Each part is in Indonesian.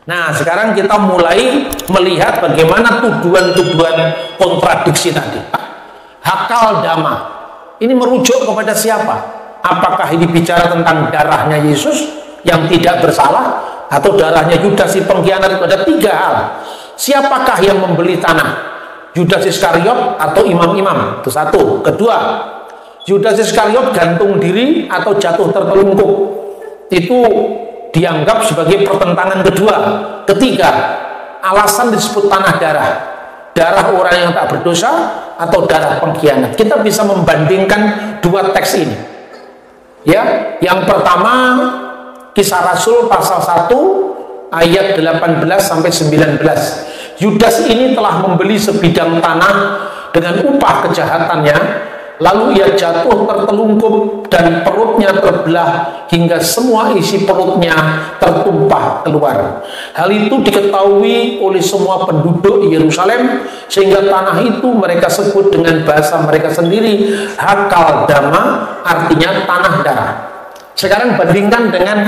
Nah, sekarang kita mulai melihat bagaimana tuduhan-tuduhan kontradiksi tadi. Hakal dama. Ini merujuk kepada siapa? Apakah ini bicara tentang darahnya Yesus yang tidak bersalah, atau darahnya Yudas si pengkhianat? Itu ada tiga hal. Siapakah yang membeli tanah? Yudas Iskariot atau imam-imam? Itu satu. Kedua, Yudas Iskariot gantung diri atau jatuh tertelungkup? Itu dianggap sebagai pertentangan kedua. Ketiga, alasan disebut tanah darah. Darah orang yang tak berdosa atau darah pengkhianat. Kita bisa membandingkan dua teks ini. Ya, yang pertama Kisah Rasul pasal 1 ayat 18 sampai 19. Yudas ini telah membeli sebidang tanah dengan upah kejahatannya, lalu ia jatuh tertelungkup dan perutnya terbelah hingga semua isi perutnya tertumpah keluar. Hal itu diketahui oleh semua penduduk Yerusalem, sehingga tanah itu mereka sebut dengan bahasa mereka sendiri Hakal Dama, artinya tanah darah. Sekarang bandingkan dengan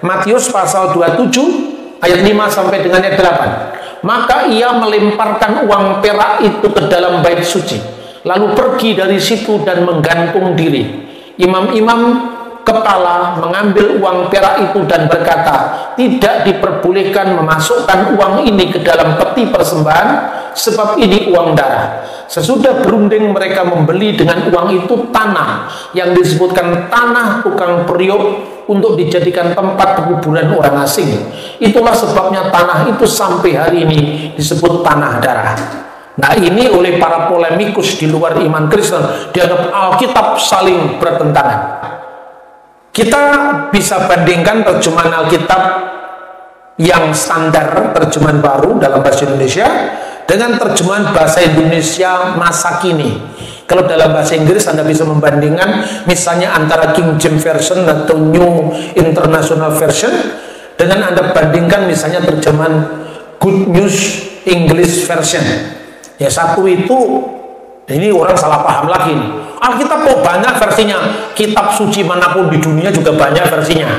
Matius pasal 27 ayat 5 sampai dengan ayat 8. Maka ia melemparkan uang perak itu ke dalam bait suci, lalu pergi dari situ dan menggantung diri. Imam-imam kepala mengambil uang perak itu dan berkata, tidak diperbolehkan memasukkan uang ini ke dalam peti persembahan, sebab ini uang darah. Sesudah berunding mereka membeli dengan uang itu tanah yang disebutkan tanah tukang periuk untuk dijadikan tempat penguburan orang asing. Itulah sebabnya tanah itu sampai hari ini disebut tanah darah. Nah, ini oleh para polemikus di luar iman Kristen dianggap Alkitab saling bertentangan. Kita bisa bandingkan terjemahan Alkitab yang standar, terjemahan baru dalam bahasa Indonesia, dengan terjemahan bahasa Indonesia masa kini. Kalau dalam bahasa Inggris Anda bisa membandingkan misalnya antara King James Version atau New International Version, dengan Anda bandingkan misalnya terjemahan Good News English Version. Ya, satu itu, ini orang salah paham lagi nih. Alkitab kok banyak versinya? Kitab suci manapun di dunia juga banyak versinya.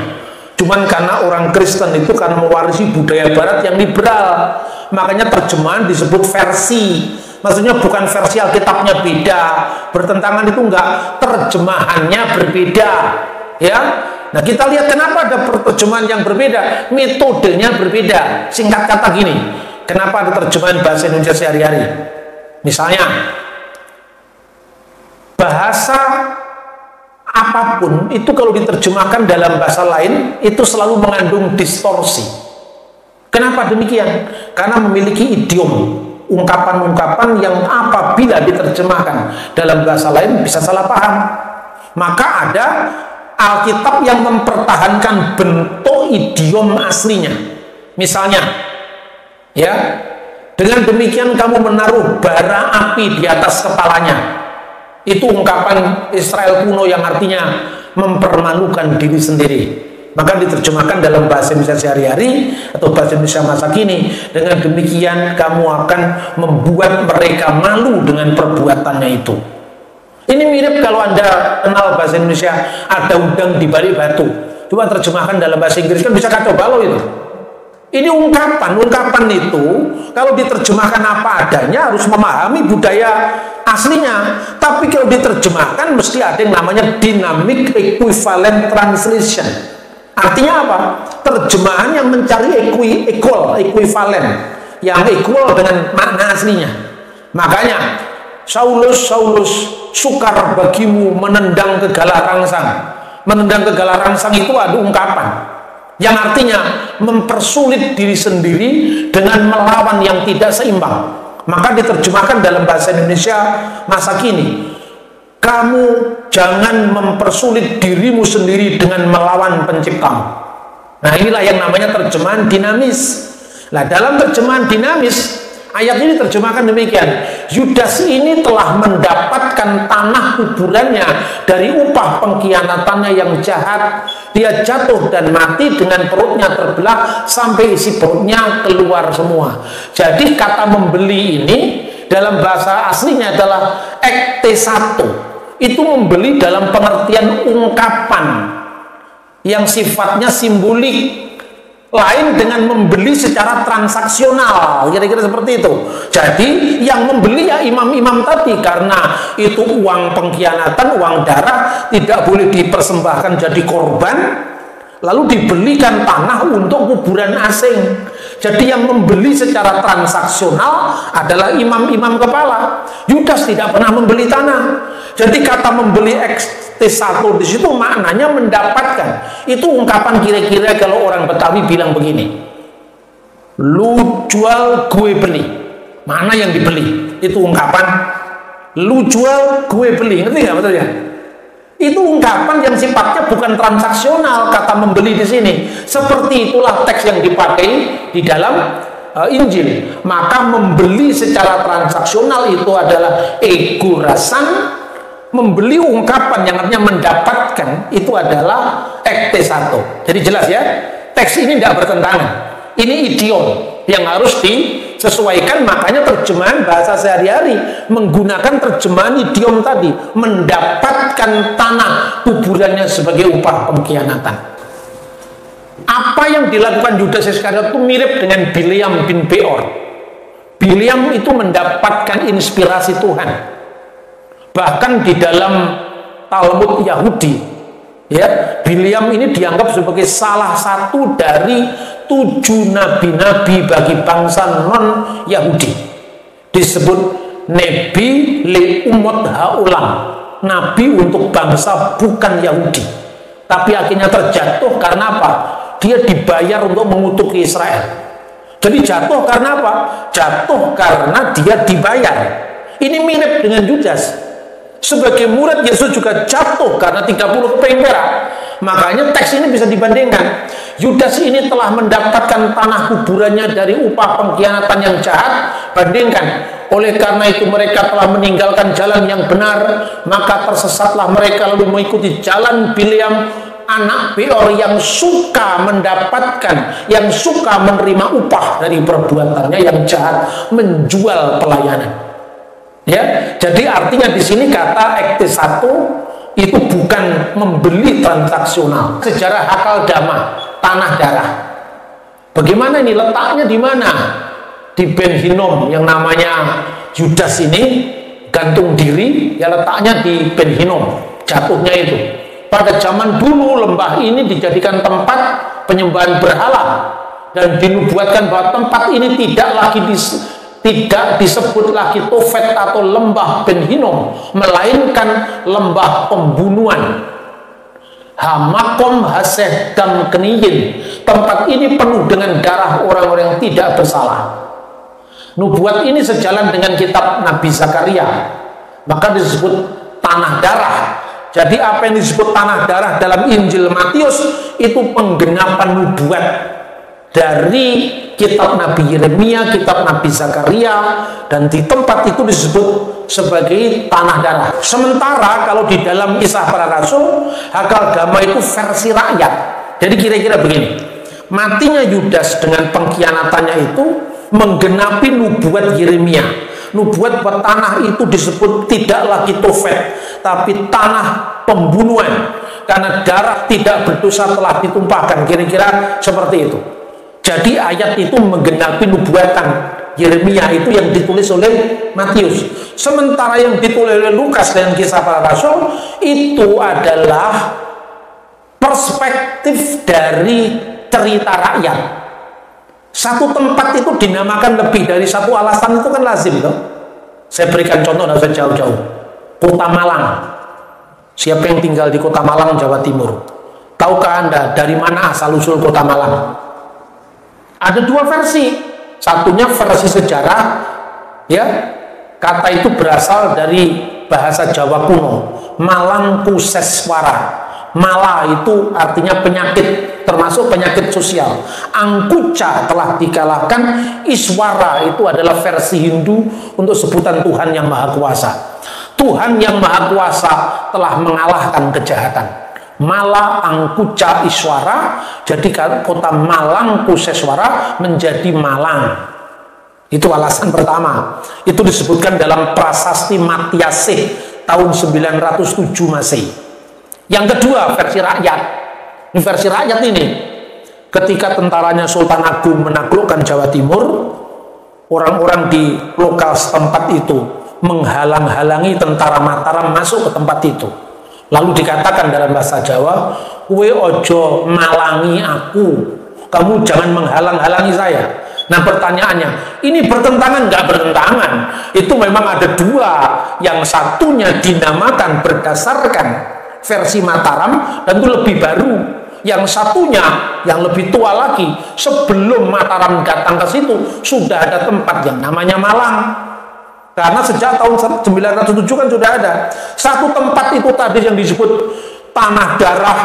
Cuman karena orang Kristen itu karena mewarisi budaya barat yang liberal, makanya terjemahan disebut versi. Maksudnya bukan versi Alkitabnya beda, bertentangan itu enggak, terjemahannya berbeda. Ya, nah kita lihat kenapa ada terjemahan yang berbeda, metodenya berbeda. Singkat kata gini, kenapa ada terjemahan bahasa Indonesia sehari-hari? Misalnya, bahasa apapun itu kalau diterjemahkan dalam bahasa lain itu selalu mengandung distorsi. Kenapa demikian? Karena memiliki idiom, ungkapan-ungkapan yang apabila diterjemahkan dalam bahasa lain bisa salah paham. Maka ada Alkitab yang mempertahankan bentuk idiom aslinya. Misalnya, ya, dengan demikian kamu menaruh bara api di atas kepalanya. Itu ungkapan Israel kuno yang artinya mempermalukan diri sendiri. Maka diterjemahkan dalam bahasa Indonesia sehari-hari atau bahasa Indonesia masa kini, dengan demikian kamu akan membuat mereka malu dengan perbuatannya itu. Ini mirip kalau Anda kenal bahasa Indonesia, ada udang di balik batu. Coba terjemahkan dalam bahasa Inggris kan bisa kacau balau itu. Ini ungkapan itu kalau diterjemahkan apa adanya harus memahami budaya aslinya. Tapi kalau diterjemahkan mesti ada yang namanya dynamic equivalent translation. Artinya apa? Terjemahan yang mencari equivalent, yang equal dengan makna aslinya. Makanya Saulus, sukar bagimu menendang ke galah rangsang. Menendang ke galah rangsang itu ada ungkapan yang artinya mempersulit diri sendiri dengan melawan yang tidak seimbang. Maka diterjemahkan dalam bahasa Indonesia masa kini, kamu jangan mempersulit dirimu sendiri dengan melawan penciptamu. Nah, inilah yang namanya terjemahan dinamis. Nah, dalam terjemahan dinamis, ayat ini terjemahkan demikian: Yudas ini telah mendapatkan tanah kuburannya dari upah pengkhianatannya yang jahat. Dia jatuh dan mati dengan perutnya terbelah sampai isi perutnya keluar semua. Jadi kata membeli ini dalam bahasa aslinya adalah ekte-satu. Itu membeli dalam pengertian ungkapan yang sifatnya simbolik. Lain dengan membeli secara transaksional, kira-kira seperti itu. Jadi yang membeli ya imam-imam tadi, karena itu uang pengkhianatan, uang darah, tidak boleh dipersembahkan jadi korban, lalu dibelikan tanah untuk kuburan asing. Jadi yang membeli secara transaksional adalah imam-imam kepala. Yudas tidak pernah membeli tanah. Jadi kata membeli XT1 di situ maknanya mendapatkan. Itu ungkapan kira-kira kalau orang Betawi bilang begini, lu jual gue beli. Mana yang dibeli? Itu ungkapan lu jual gue beli. Ngerti nggak maksudnya? Itu ungkapan yang sifatnya bukan transaksional, kata membeli di sini. Seperti itulah teks yang dipakai di dalam Injil. Maka membeli secara transaksional itu adalah egurasan. Membeli ungkapan yang artinya mendapatkan itu adalah XT1. Jadi jelas ya, teks ini tidak bertentangan. Ini idiom yang harus disesuaikan. Makanya terjemahan bahasa sehari-hari menggunakan terjemahan idiom tadi, mendapatkan tanah kuburannya sebagai upah pengkhianatan. Apa yang dilakukan Yudas Iskariot itu mirip dengan Bileam bin Beor. Bileam itu mendapatkan inspirasi Tuhan. Bahkan di dalam Talmud Yahudi, ya, Bileam ini dianggap sebagai salah satu dari 7 nabi-nabi bagi bangsa non-Yahudi. Disebut Nebi li umot ha'ulam, nabi untuk bangsa bukan Yahudi. Tapi akhirnya terjatuh karena apa? Dia dibayar untuk mengutuki Israel. Jadi jatuh karena apa? Jatuh karena dia dibayar. Ini mirip dengan Yudas. Sebagai murid Yesus juga jatuh karena 30 keping perak. Makanya teks ini bisa dibandingkan. Yudas ini telah mendapatkan tanah kuburannya dari upah pengkhianatan yang jahat. Bandingkan, oleh karena itu mereka telah meninggalkan jalan yang benar, maka tersesatlah mereka lalu mengikuti jalan Bileam anak Beor yang suka mendapatkan, yang suka menerima upah dari perbuatannya yang jahat, menjual pelayanan. Ya, jadi artinya di sini kata XT1 itu bukan membeli transaksional. Sejarah Hakal Dama, tanah darah. Bagaimana ini letaknya di mana? Di Ben Hinnom yang namanya Yudas ini gantung diri, ya letaknya di Ben Hinnom, jatuhnya itu. Pada zaman dulu lembah ini dijadikan tempat penyembahan berhala dan dinubuatkan bahwa tempat ini tidak disebut lagi Tofet atau lembah Ben Hinnom, melainkan lembah pembunuhan. Hamakom Haseh Dam Keniyin. Tempat ini penuh dengan darah orang-orang yang tidak bersalah. Nubuat ini sejalan dengan kitab Nabi Zakaria, maka disebut tanah darah. Jadi apa yang disebut tanah darah dalam Injil Matius itu penggenapan nubuat dari kitab Nabi Yeremia, kitab Nabi Zakaria, dan di tempat itu disebut sebagai tanah darah. Sementara kalau di dalam Kisah Para Rasul, Hakal Dama itu versi rakyat. Jadi kira-kira begini, matinya Yudas dengan pengkhianatannya itu menggenapi nubuat Yeremia. Nubuat bahwa tanah itu disebut tidak lagi Tofet, tapi tanah pembunuhan, karena darah tidak berdosa telah ditumpahkan. Kira-kira seperti itu. Jadi ayat itu menggenapi nubuatan Yeremia itu yang ditulis oleh Matius. Sementara yang ditulis oleh Lukas dan Kisah Para Rasul itu adalah perspektif dari cerita rakyat. Satu tempat itu dinamakan lebih dari satu alasan itu kan lazim toh. Saya berikan contoh, tidak usah jauh-jauh. Kota Malang. Siapa yang tinggal di Kota Malang, Jawa Timur? Tahukah Anda dari mana asal-usul Kota Malang? Ada dua versi. Satunya versi sejarah, ya. Kata itu berasal dari bahasa Jawa kuno, Malangkuseswara. Mala itu artinya penyakit, termasuk penyakit sosial. Angkuca telah dikalahkan. Iswara itu adalah versi Hindu untuk sebutan Tuhan yang Maha Kuasa. Tuhan yang Maha Kuasa telah mengalahkan kejahatan. Mala Angkuca Iswara. Jadi kota Malangkuseswara menjadi Malang. Itu alasan pertama. Itu disebutkan dalam Prasasti Matiasih tahun 907 Masehi. Yang kedua versi rakyat. Ini versi rakyat ini. ketika tentaranya Sultan Agung menaklukkan Jawa Timur, orang-orang di lokal setempat itu menghalang-halangi tentara Mataram masuk ke tempat itu. Lalu dikatakan dalam bahasa Jawa, "Kowe ojo malangi aku, kamu jangan menghalang-halangi saya." Nah pertanyaannya, ini bertentangan nggak bertentangan? Itu memang ada dua, yang satunya dinamakan berdasarkan versi Mataram dan itu lebih baru. Yang satunya yang lebih tua lagi, sebelum Mataram datang ke situ sudah ada tempat yang namanya Malang. Karena sejak tahun 907 kan sudah ada satu tempat itu tadi yang disebut tanah darah,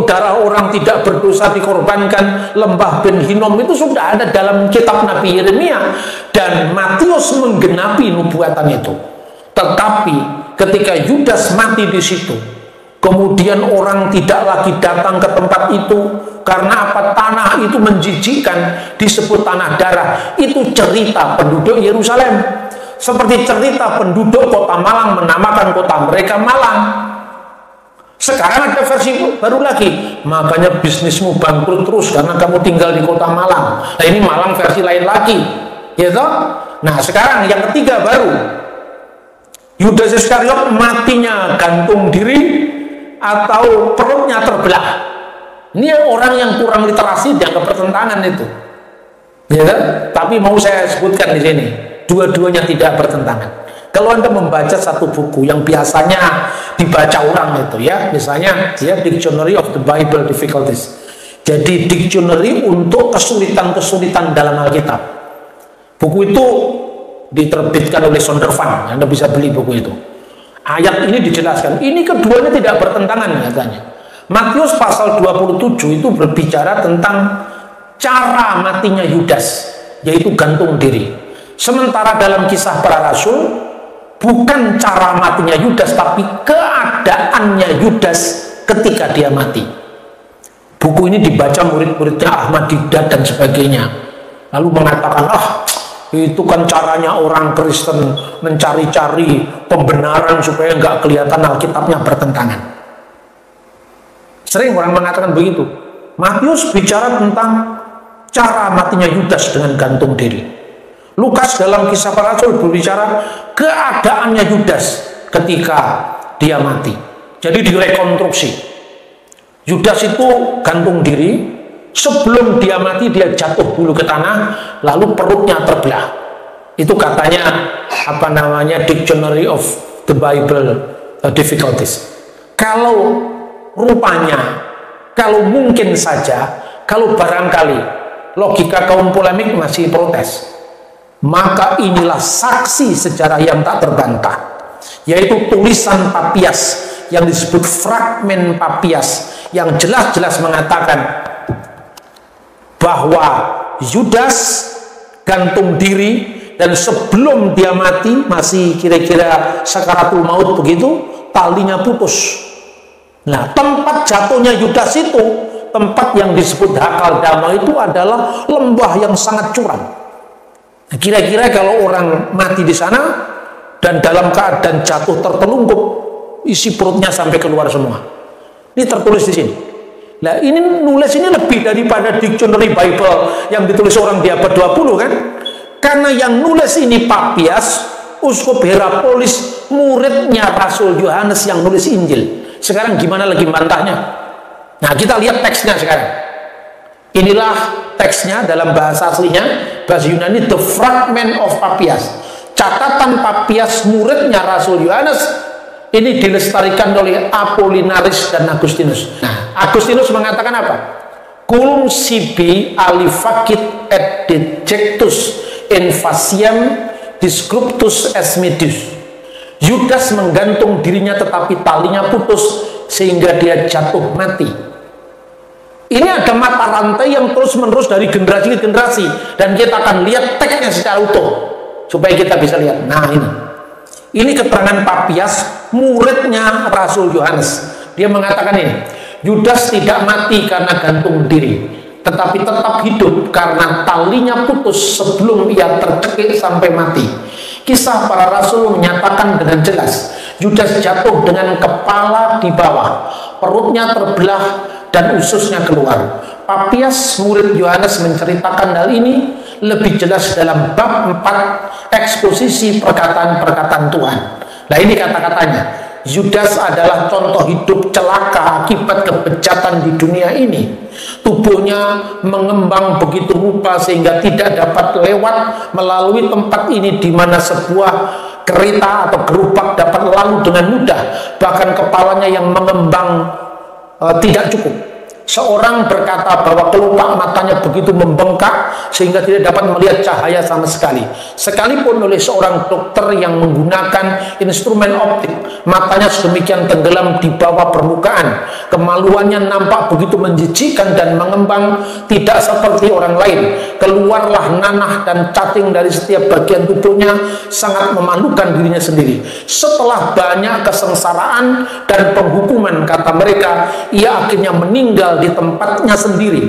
darah orang tidak berdosa dikorbankan, lembah Ben Hinnom, itu sudah ada dalam kitab Nabi Yeremia, dan Matius menggenapi nubuatan itu. Tetapi ketika Yudas mati di situ, kemudian orang tidak lagi datang ke tempat itu karena apa? Tanah itu menjijikkan, disebut tanah darah. Itu cerita penduduk Yerusalem. Seperti cerita penduduk kota Malang menamakan kota mereka Malang. Sekarang ada versi baru lagi, makanya bisnismu bangkrut terus karena kamu tinggal di kota Malang. Nah ini Malang versi lain lagi, gitu. Nah sekarang yang ketiga baru, Yudas Iskariot matinya gantung diri atau perutnya terbelah. Ini orang yang kurang literasi dianggap pertentangan itu, ya kan? Tapi mau saya sebutkan di sini, dua-duanya tidak bertentangan. Kalau Anda membaca satu buku yang biasanya dibaca orang itu ya, misalnya ya, Dictionary of the Bible Difficulties. Jadi dictionary untuk kesulitan-kesulitan dalam Alkitab. Buku itu diterbitkan oleh Zondervan, Anda bisa beli buku itu. Ayat ini dijelaskan, ini keduanya tidak bertentangan katanya. Matius pasal 27 itu berbicara tentang cara matinya Yudas, yaitu gantung diri. Sementara dalam Kisah Para Rasul, bukan cara matinya Yudas, tapi keadaannya Yudas ketika dia mati. Buku ini dibaca murid-muridnya Ahmad Didat dan sebagainya, lalu mengatakan, itu kan caranya orang Kristen mencari-cari pembenaran supaya nggak kelihatan Alkitabnya bertentangan. Sering orang mengatakan begitu. Matius bicara tentang cara matinya Yudas dengan gantung diri. Lukas dalam Kisah Para Rasul berbicara keadaannya Yudas ketika dia mati. Jadi direkonstruksi. Yudas itu gantung diri, sebelum dia mati dia jatuh dulu ke tanah, lalu perutnya terbelah. Itu katanya Dictionary of the Bible Difficulties. Kalau rupanya, kalau mungkin saja, kalau barangkali logika kaum polemik masih protes, maka inilah saksi sejarah yang tak terbantah, yaitu tulisan Papias yang disebut fragmen Papias, yang jelas-jelas mengatakan bahwa Yudas gantung diri, dan sebelum dia mati, masih kira-kira sakaratul maut begitu, talinya putus. Nah, tempat jatuhnya Yudas itu, tempat yang disebut Hakal Dama itu adalah lembah yang sangat curam. Kira-kira kalau orang mati di sana dan dalam keadaan jatuh tertelungkup, isi perutnya sampai keluar semua. Ini tertulis di sini. Nah, ini nulis ini lebih daripada Dictionary Bible yang ditulis orang di abad 20 kan? Karena yang nulis ini Papias, Uskup Hierapolis, muridnya Rasul Yohanes yang nulis Injil. Sekarang gimana lagi bantahnya? Nah, kita lihat teksnya sekarang. Inilah teksnya dalam bahasa aslinya, bahasa Yunani, The Fragment of Papias. Catatan Papias muridnya Rasul Yohanes, ini dilestarikan oleh Apollinaris dan Agustinus. Nah, Agustinus mengatakan apa? Culum sibi alifacit et dejectus in faciem disruptus es medus. Yudas menggantung dirinya tetapi talinya putus sehingga dia jatuh mati. Ini ada mata rantai yang terus-menerus dari generasi ke generasi, dan kita akan lihat teksnya secara utuh supaya kita bisa lihat. Nah, ini keterangan Papias, muridnya Rasul Yohanes. Dia mengatakan ini, Yudas tidak mati karena gantung diri, tetapi tetap hidup karena talinya putus sebelum ia tercekik sampai mati. Kisah Para Rasul menyatakan dengan jelas, Yudas jatuh dengan kepala di bawah, perutnya terbelah, dan ususnya keluar. Papias, murid Yohanes, menceritakan hal ini lebih jelas dalam bab 4 eksposisi perkataan-perkataan Tuhan. Nah, ini kata-katanya. Yudas adalah contoh hidup celaka akibat kebejatan di dunia ini. Tubuhnya mengembang begitu rupa sehingga tidak dapat lewat melalui tempat ini, di mana sebuah kereta atau gerobak dapat lalu dengan mudah. Bahkan kepalanya yang mengembang tidak cukup. Seorang berkata bahwa kelopak matanya begitu membengkak sehingga tidak dapat melihat cahaya sama sekali. Sekalipun oleh seorang dokter yang menggunakan instrumen optik, matanya sedemikian tenggelam di bawah permukaan. Kemaluannya nampak begitu menjijikkan dan mengembang tidak seperti orang lain. Keluarlah nanah dan cacing dari setiap bagian tubuhnya, sangat memalukan dirinya sendiri. Setelah banyak kesengsaraan dan penghukuman, kata mereka, ia akhirnya meninggal di tempatnya sendiri.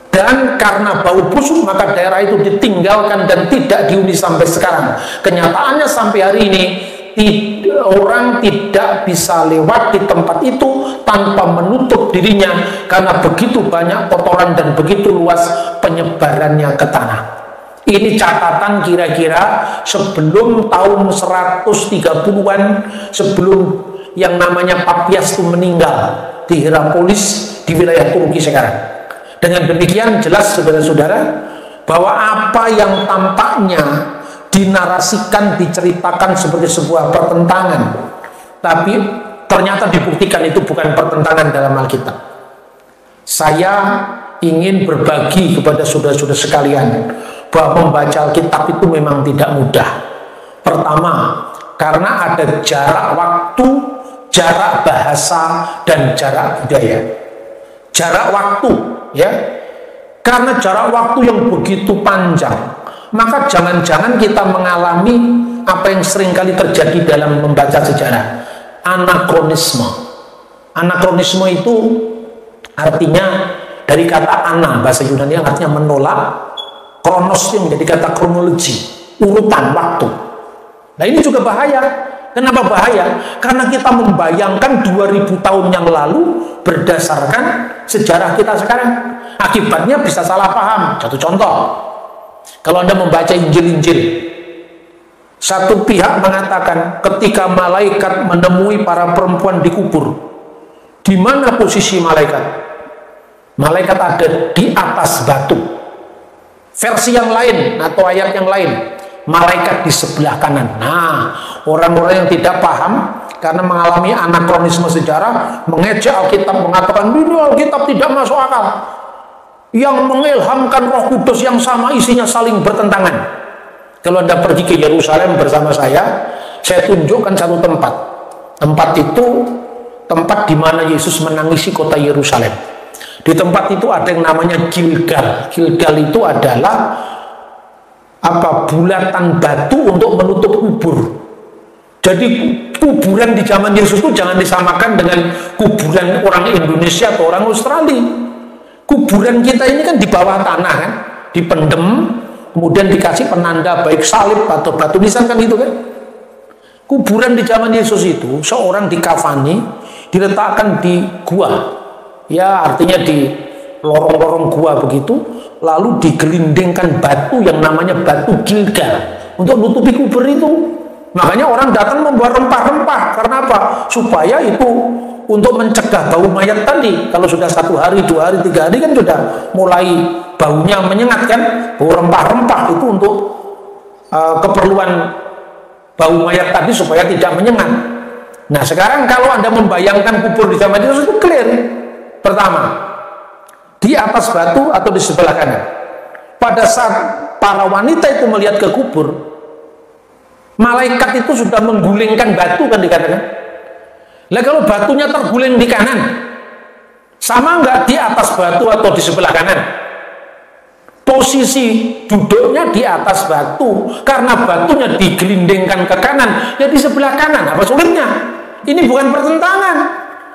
Dan karena bau busuk, maka daerah itu ditinggalkan dan tidak dihuni sampai sekarang. Kenyataannya sampai hari ini orang tidak bisa lewat di tempat itu tanpa menutup dirinya, karena begitu banyak kotoran dan begitu luas penyebarannya ke tanah. Ini catatan kira-kira sebelum tahun 130-an, sebelum yang namanya Papias itu meninggal di Hierapolis di wilayah Turki sekarang. Dengan demikian jelas saudara-saudara bahwa apa yang tampaknya dinarasikan, diceritakan sebagai sebuah pertentangan, tapi ternyata dibuktikan itu bukan pertentangan dalam Alkitab. Saya ingin berbagi kepada saudara-saudara sekalian bahwa membaca Alkitab itu memang tidak mudah. Pertama, karena ada jarak waktu, jarak bahasa, dan jarak budaya. Jarak waktu, ya, karena jarak waktu yang begitu panjang, maka jangan-jangan kita mengalami apa yang seringkali terjadi dalam membaca sejarah, anakronisme. Anakronisme itu artinya dari kata ana, bahasa Yunani, yang artinya menolak, kronos yang menjadi kata kronologi, urutan waktu. Nah, ini juga bahaya. Kenapa bahaya? Karena kita membayangkan 2000 tahun yang lalu berdasarkan sejarah kita sekarang. Akibatnya bisa salah paham. Satu contoh, kalau Anda membaca Injil-Injil, satu pihak mengatakan ketika malaikat menemui para perempuan di kubur, di mana posisi malaikat? Malaikat ada di atas batu. Versi yang lain atau ayat yang lain, malaikat di sebelah kanan. Nah, orang-orang yang tidak paham karena mengalami anakronisme sejarah, mengejek Alkitab, mengatakan ini Alkitab tidak masuk akal, yang mengilhamkan Roh Kudus yang sama isinya saling bertentangan. Kalau Anda pergi ke Yerusalem bersama saya tunjukkan satu tempat. Tempat itu tempat di mana Yesus menangisi kota Yerusalem. Di tempat itu ada yang namanya Gilgal. Gilgal itu adalah bulatan batu untuk menutup kubur. Jadi kuburan di zaman Yesus itu jangan disamakan dengan kuburan orang Indonesia atau orang Australia. Kuburan kita ini kan di bawah tanah kan, dipendem, kemudian dikasih penanda baik salib atau batu nisan kan itu kan. Kuburan di zaman Yesus itu seorang dikafani, diletakkan di gua, ya artinya di lorong-lorong gua begitu, lalu digelindingkan batu yang namanya batu Gilgal untuk nutupi kubur itu. Makanya orang datang membawa rempah-rempah. Karena apa? Supaya itu untuk mencegah bau mayat tadi. Kalau sudah 1 hari, 2 hari, 3 hari kan sudah mulai baunya menyengat kan. Bau rempah-rempah itu untuk keperluan bau mayat tadi supaya tidak menyengat. Nah sekarang kalau Anda membayangkan kubur di zaman itu clear. Pertama, di atas batu atau di sebelah kanan. Pada saat para wanita itu melihat ke kubur, malaikat itu sudah menggulingkan batu kan dikatakan. Lah kalau batunya terguling di kanan, sama nggak di atas batu atau di sebelah kanan? Posisi duduknya di atas batu, karena batunya digelindingkan ke kanan, ya di sebelah kanan. Apa sulitnya? Ini bukan pertentangan.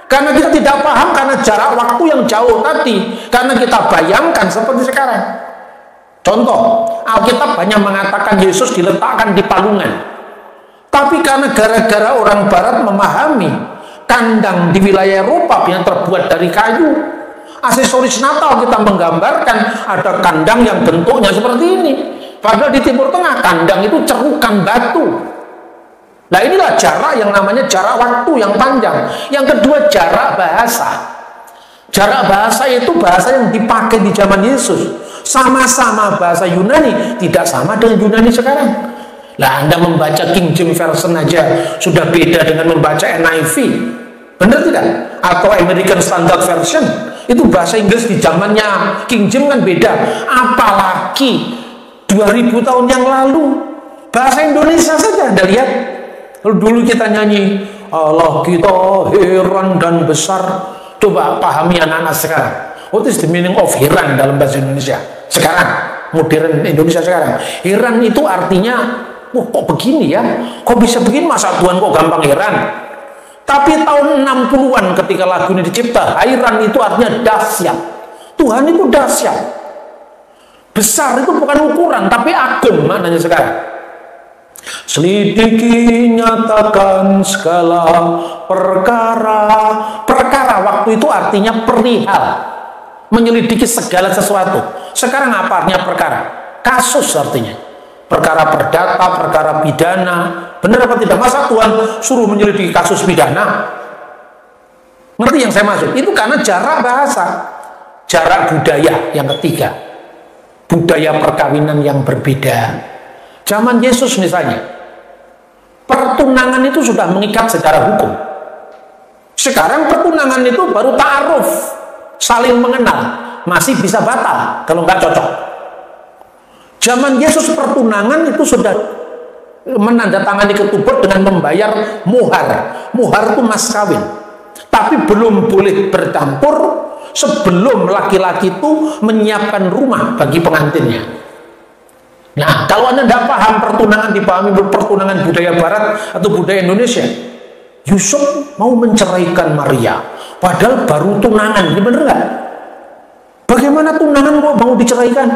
Karena kita tidak paham, karena jarak waktu yang jauh tadi, karena kita bayangkan seperti sekarang. Contoh, Alkitab banyak mengatakan Yesus diletakkan di palungan. Tapi karena gara-gara orang barat memahami kandang di wilayah Eropa yang terbuat dari kayu. Aksesoris Natal kita menggambarkan ada kandang yang bentuknya seperti ini. Padahal di Timur Tengah kandang itu cerukan batu. Nah inilah jarak yang namanya jarak waktu yang panjang. Yang kedua, jarak bahasa. Jarak bahasa itu bahasa yang dipakai di zaman Yesus. Sama-sama bahasa Yunani, tidak sama dengan Yunani sekarang. Lah Anda membaca King James Version aja sudah beda dengan membaca NIV. Benar tidak? Atau American Standard Version. Itu bahasa Inggris di zamannya King James kan beda. Apalagi 2000 tahun yang lalu. Bahasa Indonesia saja Anda lihat. Dulu kita nyanyi Allah kita heran dan besar. Coba pahami anak-anak sekarang. What is the meaning of heran dalam bahasa Indonesia sekarang? Modern Indonesia sekarang. Heran itu artinya, wah kok begini ya? Kok bisa begini? Masa Tuhan kok gampang heran? Tapi tahun 60-an ketika lagu ini dicipta, heran itu artinya dahsyat. Tuhan itu dahsyat. Besar itu bukan ukuran, tapi agung maknanya sekarang. Selidiki, nyatakan segala perkara. Perkara waktu itu artinya perihal, menyelidiki segala sesuatu. Sekarang apa artinya perkara? Kasus artinya. Perkara perdata, perkara pidana. Benar apa tidak? Masa Tuhan suruh menyelidiki kasus pidana? Ngerti yang saya maksud? Itu karena jarak bahasa, jarak budaya. Yang ketiga, budaya perkawinan yang berbeda. Zaman Yesus misalnya, pertunangan itu sudah mengikat secara hukum. Sekarang pertunangan itu baru ta'aruf, saling mengenal, masih bisa batal kalau nggak cocok. Zaman Yesus pertunangan itu sudah menandatangani ketubut dengan membayar muhar. Muhar itu mas kawin. Tapi belum boleh bercampur sebelum laki-laki itu menyiapkan rumah bagi pengantinnya. Nah, kalau Anda tidak paham pertunangan, dipahami pertunangan budaya Barat atau budaya Indonesia. Yusuf mau menceraikan Maria, padahal baru tunangan. Ini benar nggak? Bagaimana tunangan kok mau diceraikan?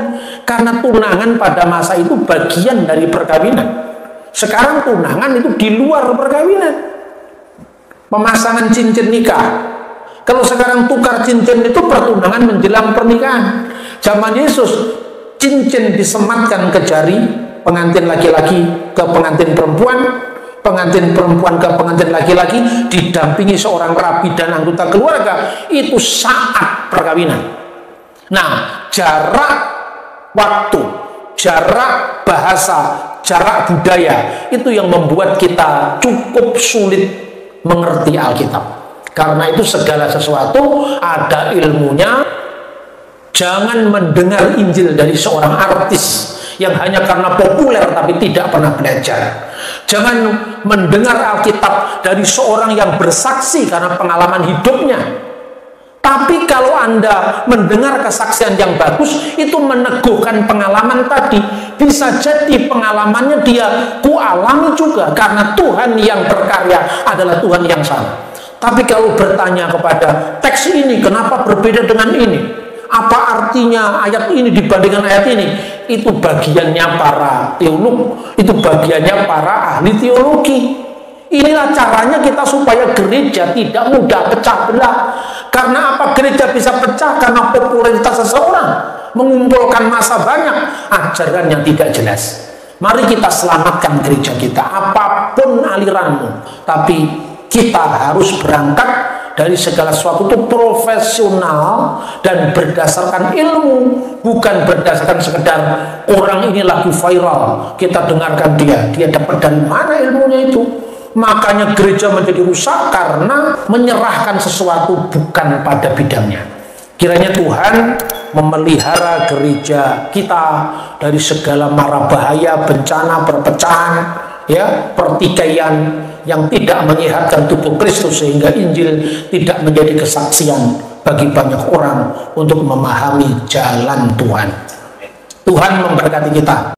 Karena tunangan pada masa itu bagian dari perkawinan. Sekarang tunangan itu di luar perkawinan. Pemasangan cincin nikah. Kalau sekarang tukar cincin itu pertunangan menjelang pernikahan. Zaman Yesus, cincin disematkan ke jari pengantin laki-laki ke pengantin perempuan, pengantin perempuan ke pengantin laki-laki, didampingi seorang rabi dan anggota keluarga. Itu saat perkawinan. Nah, jarak waktu, jarak bahasa, jarak budaya itu yang membuat kita cukup sulit mengerti Alkitab. Karena itu segala sesuatu ada ilmunya. Jangan mendengar Injil dari seorang artis yang hanya karena populer tapi tidak pernah belajar. Jangan mendengar Alkitab dari seorang yang bersaksi karena pengalaman hidupnya. Tapi kalau Anda mendengar kesaksian yang bagus, itu meneguhkan pengalaman tadi. Bisa jadi pengalamannya dia kualami juga, karena Tuhan yang berkarya adalah Tuhan yang sama. Tapi kalau bertanya kepada teks ini, kenapa berbeda dengan ini? Apa artinya ayat ini dibandingkan ayat ini? Itu bagiannya para teolog, itu bagiannya para ahli teologi. Inilah caranya kita supaya gereja tidak mudah pecah belah. Karena apa gereja bisa pecah? Karena popularitas seseorang mengumpulkan massa banyak, ajaran yang tidak jelas. Mari kita selamatkan gereja kita, apapun aliranmu, tapi kita harus berangkat dari segala sesuatu itu profesional dan berdasarkan ilmu, bukan berdasarkan sekedar orang ini lagi viral, kita dengarkan dia dapat dari mana ilmunya itu. Makanya gereja menjadi rusak karena menyerahkan sesuatu bukan pada bidangnya. Kiranya Tuhan memelihara gereja kita dari segala mara bahaya, bencana, perpecahan, ya, pertikaian yang tidak menyehatkan tubuh Kristus, sehingga Injil tidak menjadi kesaksian bagi banyak orang untuk memahami jalan Tuhan. Tuhan memberkati kita.